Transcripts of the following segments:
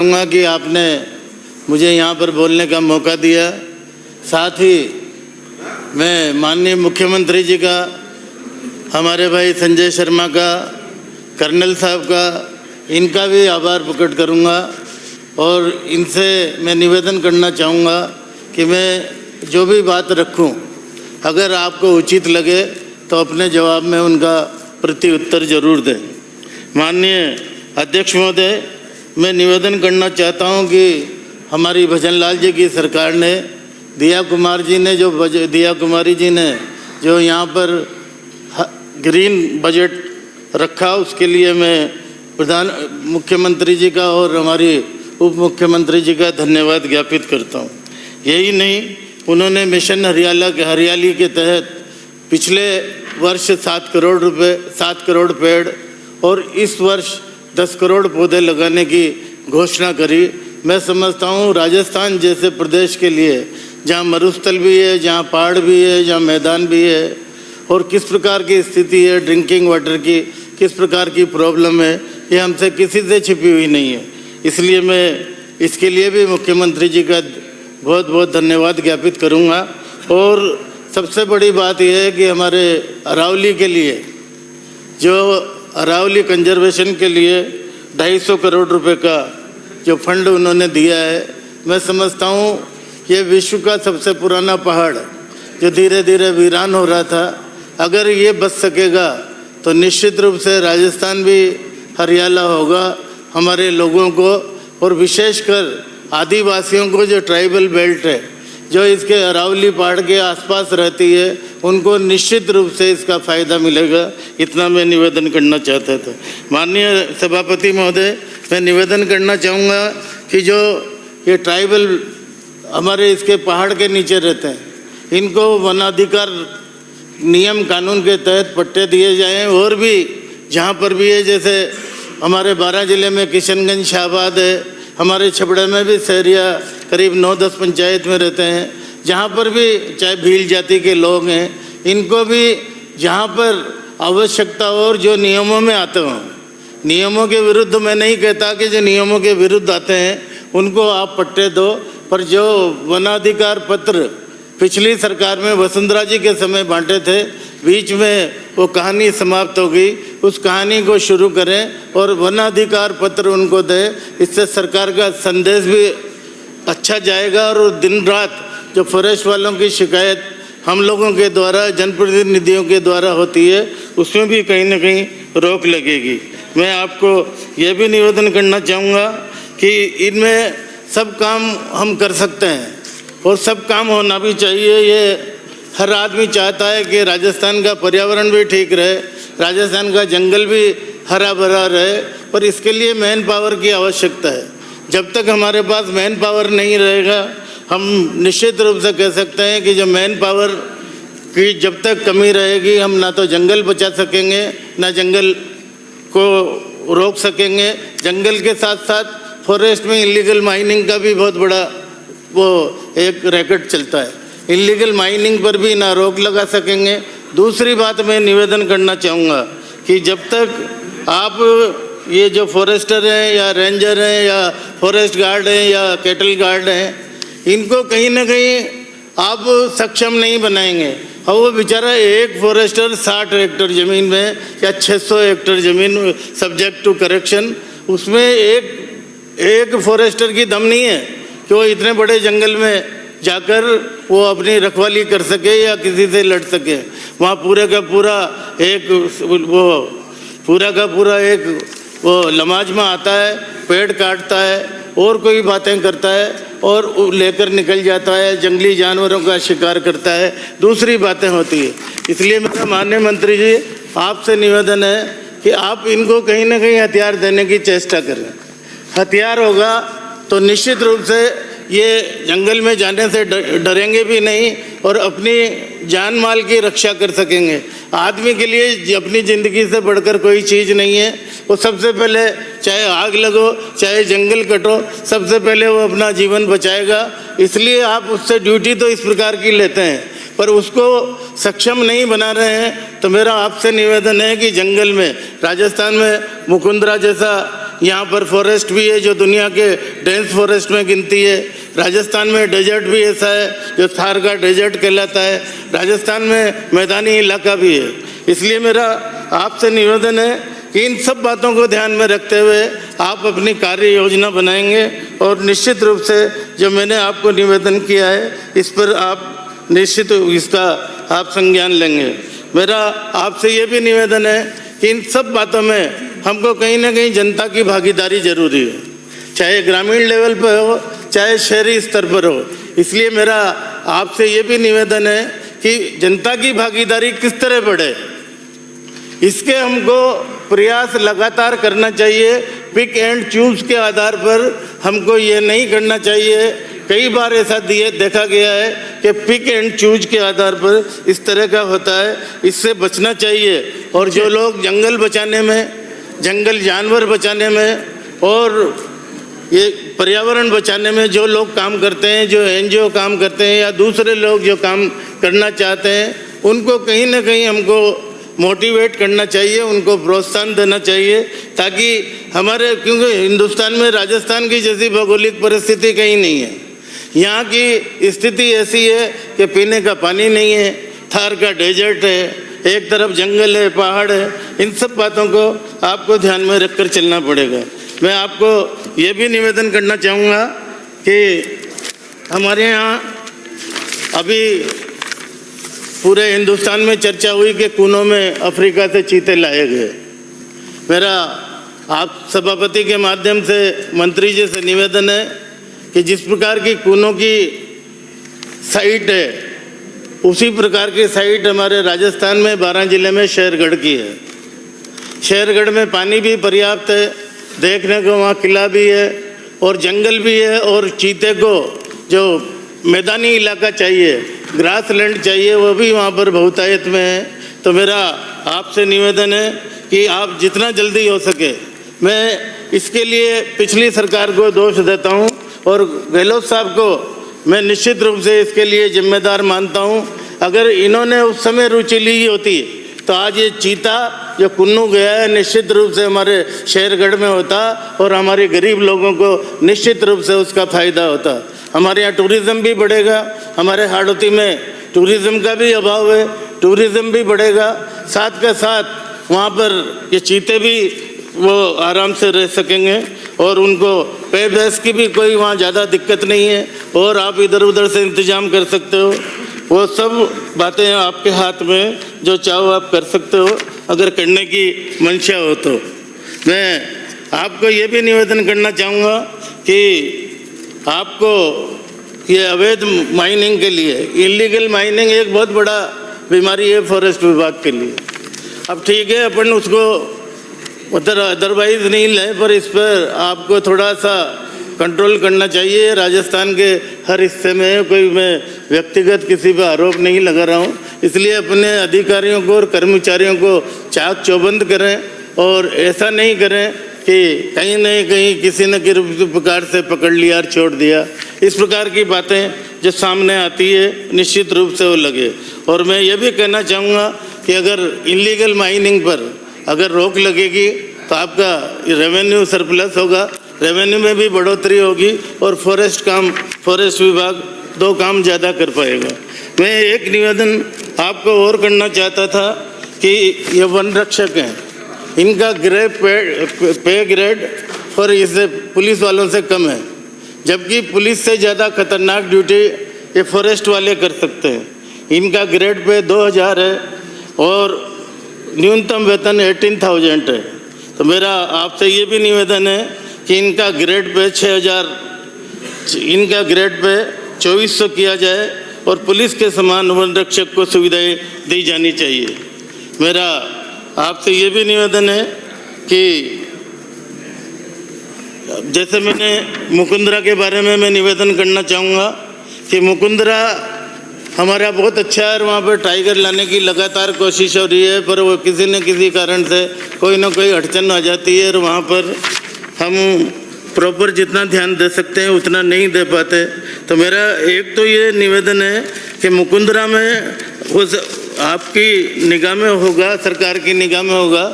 चाहूँगा कि आपने मुझे यहाँ पर बोलने का मौका दिया। साथ ही मैं माननीय मुख्यमंत्री जी का, हमारे भाई संजय शर्मा का, कर्नल साहब का, इनका भी आभार प्रकट करूँगा और इनसे मैं निवेदन करना चाहूँगा कि मैं जो भी बात रखूँ, अगर आपको उचित लगे तो अपने जवाब में उनका प्रति उत्तर जरूर दें। माननीय अध्यक्ष महोदय, मैं निवेदन करना चाहता हूं कि हमारी भजन लाल जी की सरकार ने, दिया कुमारी जी ने जो यहाँ पर ग्रीन बजट रखा, उसके लिए मैं मुख्यमंत्री जी का और हमारी उप मुख्यमंत्री जी का धन्यवाद ज्ञापित करता हूँ। यही नहीं, उन्होंने मिशन हरियाली के तहत पिछले वर्ष 7 करोड़ पेड़ और इस वर्ष 10 करोड़ पौधे लगाने की घोषणा करी। मैं समझता हूँ राजस्थान जैसे प्रदेश के लिए, जहाँ मरुस्थल भी है, जहाँ पहाड़ भी है, जहाँ मैदान भी है, और किस प्रकार की स्थिति है ड्रिंकिंग वाटर की, किस प्रकार की प्रॉब्लम है, ये हमसे किसी से छिपी हुई नहीं है। इसलिए मैं इसके लिए भी मुख्यमंत्री जी का बहुत बहुत धन्यवाद ज्ञापित करूँगा। और सबसे बड़ी बात यह है कि हमारे अरावली के लिए, जो अरावली कंजर्वेशन के लिए 250 करोड़ रुपए का जो फंड उन्होंने दिया है, मैं समझता हूँ ये विश्व का सबसे पुराना पहाड़ जो धीरे धीरे वीरान हो रहा था, अगर ये बच सकेगा तो निश्चित रूप से राजस्थान भी हरियाला होगा। हमारे लोगों को और विशेषकर आदिवासियों को, जो ट्राइबल बेल्ट है, जो इसके अरावली पहाड़ के आसपास रहती है, उनको निश्चित रूप से इसका फ़ायदा मिलेगा। इतना मैं निवेदन करना चाहता था। माननीय सभापति महोदय, मैं निवेदन करना चाहूँगा कि जो ये ट्राइबल हमारे इसके पहाड़ के नीचे रहते हैं, इनको वनाधिकार नियम कानून के तहत पट्टे दिए जाएं। और भी जहाँ पर भी है, जैसे हमारे 12 ज़िले में किशनगंज, शाहबाद है, हमारे छपड़े में भी सहरिया करीब 9-10 पंचायत में रहते हैं, जहाँ पर भी चाहे भील जाति के लोग हैं, इनको भी जहाँ पर आवश्यकता हो और जो नियमों में आते हों, नियमों के विरुद्ध मैं नहीं कहता कि जो नियमों के विरुद्ध आते हैं उनको आप पट्टे दो, पर जो वनाधिकार पत्र पिछली सरकार में वसुंधरा जी के समय बांटे थे, बीच में वो कहानी समाप्त हो गई, उस कहानी को शुरू करें और वनाधिकार पत्र उनको दें। इससे सरकार का संदेश भी अच्छा जाएगा और दिन रात जो फॉरेस्ट वालों की शिकायत हम लोगों के द्वारा, जनप्रतिनिधियों के द्वारा होती है, उसमें भी कहीं ना कहीं रोक लगेगी। मैं आपको ये भी निवेदन करना चाहूँगा कि इनमें सब काम हम कर सकते हैं और सब काम होना भी चाहिए। ये हर आदमी चाहता है कि राजस्थान का पर्यावरण भी ठीक रहे, राजस्थान का जंगल भी हरा भरा रहे, पर इसके लिए मैन पावर की आवश्यकता है। जब तक हमारे पास मैन पावर नहीं रहेगा, हम निश्चित रूप से कह सकते हैं कि जो मैन पावर की जब तक कमी रहेगी, हम ना तो जंगल बचा सकेंगे, ना जंगल को रोक सकेंगे। जंगल के साथ साथ फॉरेस्ट में इलीगल माइनिंग का भी बहुत बड़ा वो एक रैकेट चलता है, इलीगल माइनिंग पर भी ना रोक लगा सकेंगे। दूसरी बात मैं निवेदन करना चाहूँगा कि जब तक आप ये जो फॉरेस्टर हैं या रेंजर हैं या फॉरेस्ट गार्ड हैं या कैटल गार्ड हैं, इनको कहीं ना कहीं आप सक्षम नहीं बनाएंगे, और वो बेचारा एक फॉरेस्टर 60 हेक्टेयर ज़मीन में या 600 हेक्टेयर ज़मीन सब्जेक्ट टू करेक्शन, उसमें एक फॉरेस्टर की दम नहीं है कि वो इतने बड़े जंगल में जाकर वो अपनी रखवाली कर सके या किसी से लड़ सके। वहाँ पूरा का पूरा एक वो लमाजमा आता है, पेड़ काटता है और कोई बातें करता है और लेकर निकल जाता है, जंगली जानवरों का शिकार करता है, दूसरी बातें होती है। इसलिए मेरा माननीय मंत्री जी आपसे निवेदन है कि आप इनको कहीं ना कहीं हथियार देने की चेष्टा करें। हथियार होगा तो निश्चित रूप से ये जंगल में जाने से डरेंगे भी नहीं और अपनी जान माल की रक्षा कर सकेंगे। आदमी के लिए अपनी ज़िंदगी से बढ़कर कोई चीज़ नहीं है। वो सबसे पहले चाहे आग लगो, चाहे जंगल कटो, सबसे पहले वो अपना जीवन बचाएगा। इसलिए आप उससे ड्यूटी तो इस प्रकार की लेते हैं, पर उसको सक्षम नहीं बना रहे हैं। तो मेरा आपसे निवेदन है कि जंगल में, राजस्थान में मुकुंदरा जैसा यहाँ पर फॉरेस्ट भी है जो दुनिया के डेंस फॉरेस्ट में गिनती है। राजस्थान में डेजर्ट भी ऐसा है जो थार का डेजर्ट कहलाता है। राजस्थान में मैदानी इलाका भी है। इसलिए मेरा आपसे निवेदन है कि इन सब बातों को ध्यान में रखते हुए आप अपनी कार्य योजना बनाएंगे और निश्चित रूप से जो मैंने आपको निवेदन किया है इस पर आप निश्चित इसका आप संज्ञान लेंगे। मेरा आपसे ये भी निवेदन है कि इन सब बातों में हमको कहीं ना कहीं जनता की भागीदारी जरूरी है, चाहे ग्रामीण लेवल पर हो चाहे शहरी स्तर पर हो। इसलिए मेरा आपसे ये भी निवेदन है कि जनता की भागीदारी किस तरह बढ़े, इसके हमको प्रयास लगातार करना चाहिए। पिक एंड चूज के आधार पर हमको ये नहीं करना चाहिए। कई बार ऐसा देखा गया है कि पिक एंड चूज के आधार पर इस तरह का होता है, इससे बचना चाहिए। और जो लोग जंगल बचाने में, जंगल जानवर बचाने में और ये पर्यावरण बचाने में जो लोग काम करते हैं, जो एनजीओ काम करते हैं या दूसरे लोग जो काम करना चाहते हैं, उनको कहीं ना कहीं हमको मोटिवेट करना चाहिए, उनको प्रोत्साहन देना चाहिए, ताकि हमारे, क्योंकि हिंदुस्तान में राजस्थान की जैसी भौगोलिक परिस्थिति कहीं नहीं है। यहाँ की स्थिति ऐसी है कि पीने का पानी नहीं है, थार का डेजर्ट है, एक तरफ जंगल है, पहाड़ है। इन सब बातों को आपको ध्यान में रखकर चलना पड़ेगा। मैं आपको ये भी निवेदन करना चाहूँगा कि हमारे यहाँ अभी पूरे हिंदुस्तान में चर्चा हुई कि कूनों में अफ्रीका से चीते लाए गए। मेरा आप सभापति के माध्यम से मंत्री जी से निवेदन है कि जिस प्रकार की कूनों की साइट है उसी प्रकार की साइट हमारे राजस्थान में 12 जिले में शेरगढ़ की है। शेरगढ़ में पानी भी पर्याप्त है, देखने को वहाँ किला भी है और जंगल भी है, और चीते को जो मैदानी इलाका चाहिए, ग्रास लैंड चाहिए, वो भी वहाँ पर बहुतायत में है। तो मेरा आपसे निवेदन है कि आप जितना जल्दी हो सके, मैं इसके लिए पिछली सरकार को दोष देता हूँ और गहलोत साहब को मैं निश्चित रूप से इसके लिए जिम्मेदार मानता हूँ। अगर इन्होंने उस समय रुचि ली होती तो आज ये चीता जो कुन्नू गया है निश्चित रूप से हमारे शेरगढ़ में होता और हमारे गरीब लोगों को निश्चित रूप से उसका फ़ायदा होता। हमारे यहाँ टूरिज़्म भी बढ़ेगा, हमारे हाड़ौती में टूरिज़्म का भी अभाव है, टूरिज़्म भी बढ़ेगा, साथ के साथ वहाँ पर ये चीते भी वो आराम से रह सकेंगे और उनको पे भैंस की भी कोई वहाँ ज़्यादा दिक्कत नहीं है और आप इधर उधर से इंतज़ाम कर सकते हो। वो सब बातें आपके हाथ में, जो चाहो आप कर सकते हो अगर करने की मंशा हो तो। मैं आपको ये भी निवेदन करना चाहूँगा कि आपको ये अवैध माइनिंग के लिए, इलीगल माइनिंग एक बहुत बड़ा बीमारी है फॉरेस्ट विभाग के लिए। अब ठीक है अपन उसको अदरवाइज नहीं लें, पर इस पर आपको थोड़ा सा कंट्रोल करना चाहिए। राजस्थान के हर हिस्से में कोई मैं व्यक्तिगत किसी पर आरोप नहीं लगा रहा हूँ, इसलिए अपने अधिकारियों को और कर्मचारियों को चाक चौबंद करें और ऐसा नहीं करें कि कहीं न कहीं किसी न किसी प्रकार से पकड़ लिया और छोड़ दिया। इस प्रकार की बातें जो सामने आती है निश्चित रूप से वो लगे। और मैं ये भी कहना चाहूँगा कि अगर इलीगल माइनिंग पर अगर रोक लगेगी तो आपका रेवेन्यू सरप्लस होगा, रेवेन्यू में भी बढ़ोतरी होगी और फॉरेस्ट विभाग 2 काम ज़्यादा कर पाएगा। मैं एक निवेदन आपको और करना चाहता था कि ये वन रक्षक हैं, इनका पे ग्रेड और इससे पुलिस वालों से कम है, जबकि पुलिस से ज़्यादा खतरनाक ड्यूटी ये फॉरेस्ट वाले कर सकते हैं। इनका ग्रेड पे 2000 है और न्यूनतम वेतन 18,000 है। तो मेरा आपसे ये भी निवेदन है कि इनका ग्रेड पे 6000, इनका ग्रेड पे 2400 किया जाए और पुलिस के समान वन रक्षक को सुविधाएं दी जानी चाहिए। मेरा आपसे ये भी निवेदन है कि जैसे मैंने मुकुंदरा के बारे में मैं निवेदन करना चाहूँगा कि मुकुंदरा हमारा बहुत अच्छा है और वहाँ पर टाइगर लाने की लगातार कोशिश हो रही है, पर वो किसी न किसी कारण से कोई ना कोई अड़चन आ जाती है और वहाँ पर हम प्रॉपर जितना ध्यान दे सकते हैं उतना नहीं दे पाते। तो मेरा एक तो ये निवेदन है कि मुकुंदरा में उस आपकी निगाह में होगा, सरकार की निगाह में होगा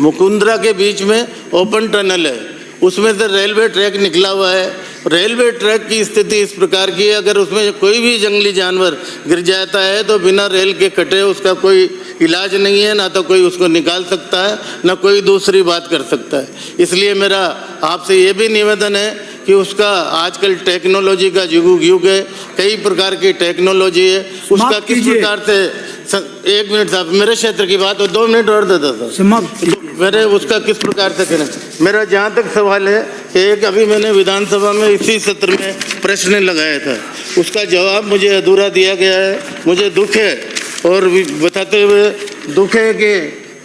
मुकुंदरा के बीच में ओपन टनल है, उसमें से रेलवे ट्रैक निकला हुआ है। रेलवे ट्रैक की स्थिति इस प्रकार की है, अगर उसमें कोई भी जंगली जानवर गिर जाता है तो बिना रेल के कटे उसका कोई इलाज नहीं है, ना तो कोई उसको निकाल सकता है, ना कोई दूसरी बात कर सकता है। इसलिए मेरा आपसे ये भी निवेदन है कि उसका आजकल टेक्नोलॉजी का युग है, कई प्रकार की टेक्नोलॉजी है, उसका किस प्रकार से 1 मिनट साहब, मेरे क्षेत्र की बात हो, 2 मिनट और दे दो सर, मेरे उसका किस प्रकार से करें। मेरा जहाँ तक सवाल है कि एक अभी मैंने विधानसभा में इसी सत्र में प्रश्न लगाया था, उसका जवाब मुझे अधूरा दिया गया है। मुझे दुख है और बताते हुए दुख है कि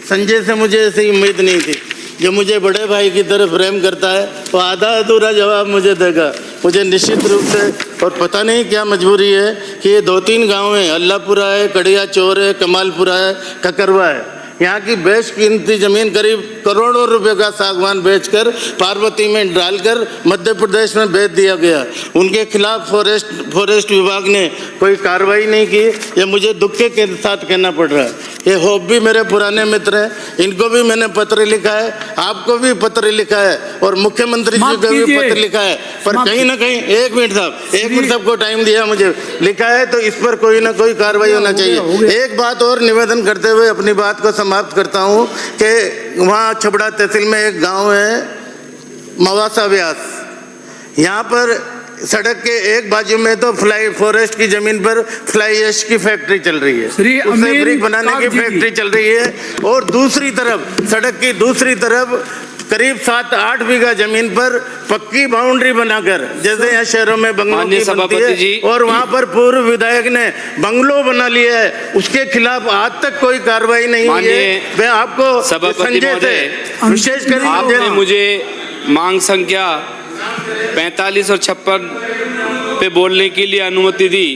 संजय से मुझे ऐसी उम्मीद नहीं थी, जो मुझे बड़े भाई की तरह प्रेम करता है वो आधा अधूरा जवाब मुझे देगा। मुझे निश्चित रूप से, और पता नहीं क्या मजबूरी है कि ये 2-3 गांव हैं, अल्लाहपुरा है, कड़िया चौर है, कमालपुरा है, ककरवा है, यहाँ की बेशकीमती ज़मीन करीब करोड़ों रुपए का सागवान बेचकर पार्वती में डालकर मध्य प्रदेश में बेच दिया गया। उनके खिलाफ फॉरेस्ट विभाग ने कोई कार्रवाई नहीं की। ये मुझे दुख के साथ कहना पड़ रहा है। ये होप भी मेरे पुराने मित्र हैं, इनको भी मैंने पत्र लिखा है, आपको भी पत्र लिखा है और मुख्यमंत्री जी को भी पत्र लिखा है, पर कहीं ना कहीं 1 मिनट साहब, 1 मिनट सबको टाइम दिया मुझे, लिखा है तो इस पर कोई ना कोई कार्रवाई होना चाहिए। एक बात और निवेदन करते हुए अपनी बात को समाप्त करता हूँ कि वहाँ छबड़ा तहसील में एक गाँव है मवासा व्यास, यहाँ पर सड़क के एक बाजू में तो फॉरेस्ट की जमीन पर फ्लाई ऐश की फैक्ट्री चल रही है, उससे ब्रिक बनाने की फैक्ट्री चल रही है, और दूसरी तरफ सड़क की दूसरी तरफ करीब 7-8 बीघा जमीन पर पक्की बाउंड्री बनाकर, जैसे यहाँ शहरों में बंगलों की बनती है, और वहाँ पर पूर्व विधायक ने बंगलो बना लिया है, उसके खिलाफ आज तक कोई कार्रवाई नहीं हुई है। मैं आपको संजय से विशेषकर आपने मुझे मांग संख्या 45 और 56 पे बोलने के लिए अनुमति दी,